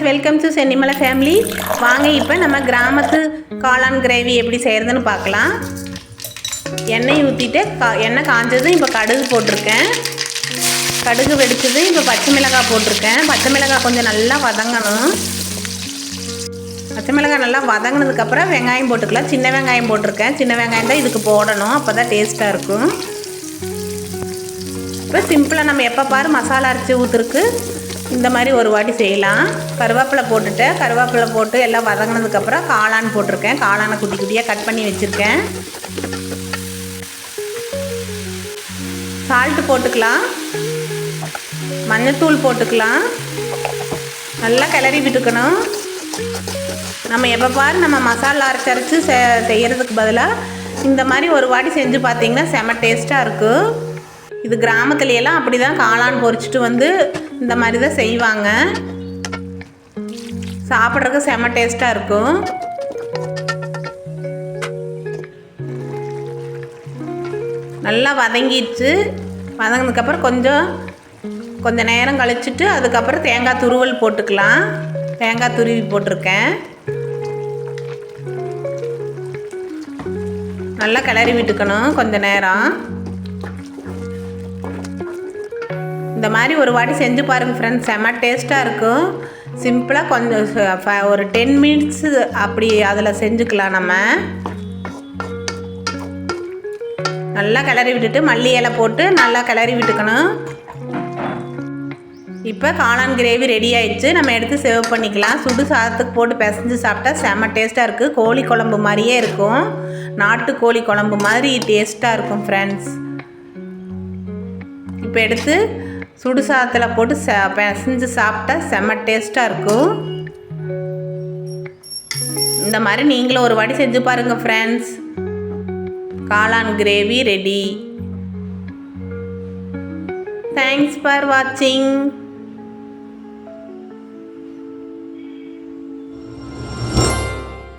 Welcome to Chennimalai family. வாங்க இப்போ நம்ம கிராமத்து காளான் கிரேவி எப்படி செய்கிறதுன்னு பார்க்கலாம். எண்ணெய் ஊற்றிட்டு எண்ணெய் காஞ்சதும் இப்போ கடுகு போட்டிருக்கேன். கடுகு வெடிச்சது இப்போ பச்சை மிளகாய் போட்டிருக்கேன். பச்சை மிளகாய் கொஞ்சம் நல்லா வதங்கணும். பச்சை மிளகாய் நல்லா வதங்கினதுக்கப்புறம் வெங்காயம் போட்டுக்கலாம். சின்ன வெங்காயம் போட்டிருக்கேன். சின்ன வெங்காயம் தான் இதுக்கு போடணும், அப்போ தான் டேஸ்ட்டாக இருக்கும். இப்போ சிம்பிளாக நம்ம எப்போ பாரு மசாலா அரைச்சி ஊற்றுருக்கு இந்த மாதிரி ஒரு வாட்டி செய்யலாம். கருவேப்பிலை போட்டுட்டேன். கருவேப்பிலை போட்டு எல்லாம் வதங்கினதுக்கப்புறம் காளான் போட்டிருக்கேன். காளானை குட்டி குட்டியாக கட் பண்ணி வச்சுருக்கேன். சால்ட்டு போட்டுக்கலாம், மஞ்சத்தூள் போட்டுக்கலாம். நல்லா கிளறி விட்டுக்கணும். நம்ம எப்போ பாரு நம்ம மசாலா அரைச்சி செய்கிறதுக்கு பதிலாக இந்த மாதிரி ஒரு வாட்டி செஞ்சு பார்த்திங்கன்னா செம டேஸ்ட்டாக இருக்கும். இது கிராமத்துலையெல்லாம் அப்படி தான் காளான் பொரிச்சிட்டு வந்து இந்த மாதிரி தான் செய்வாங்க. சாப்பிட்றதுக்கு செம டேஸ்ட்டாக இருக்கும். நல்லா வதங்கிடுச்சு. வதங்கினதுக்கப்புறம் கொஞ்சம் நேரம் கழிச்சிட்டு அதுக்கப்புறம் தேங்காய் துருவல் போட்டுக்கலாம். தேங்காய் துருவி போட்டிருக்கேன். நல்லா கிளறி விட்டுக்கணும் கொஞ்சம் நேரம். இந்த மாதிரி ஒரு வாட்டி செஞ்சு பாருங்கள் ஃப்ரெண்ட்ஸ், செம்ம டேஸ்ட்டாக இருக்கும். சிம்பிளாக கொஞ்சம் ஒரு 10 மினிட்ஸு அப்படி அதில் செஞ்சுக்கலாம். நம்ம நல்லா கிளறி விட்டுட்டு மல்லி இலை போட்டு நல்லா கிளறி விட்டுக்கணும். இப்போ காளான் கிரேவி ரெடி ஆயிடுச்சு. நம்ம எடுத்து சர்வ் பண்ணிக்கலாம். சுடு சாதத்துக்கு போட்டு பிசைஞ்சு சாப்பிட்டா செம்ம டேஸ்ட்டாக இருக்குது. கோழி குழம்பு மாதிரியே இருக்கும். நாட்டு கோழி குழம்பு மாதிரி டேஸ்ட்டாக இருக்கும் ஃப்ரெண்ட்ஸ். இப்போ எடுத்து சுடு சாதத்தில் போட்டு பிசைஞ்சு சாப்பிட்டா செம்ம டேஸ்ட்டாக இருக்கும். இந்த மாதிரி நீங்களும் ஒரு வாட்டி செஞ்சு பாருங்கள் ஃப்ரெண்ட்ஸ். காளான் கிரேவி ரெடி. தேங்க்ஸ் ஃபார் வாட்சிங்.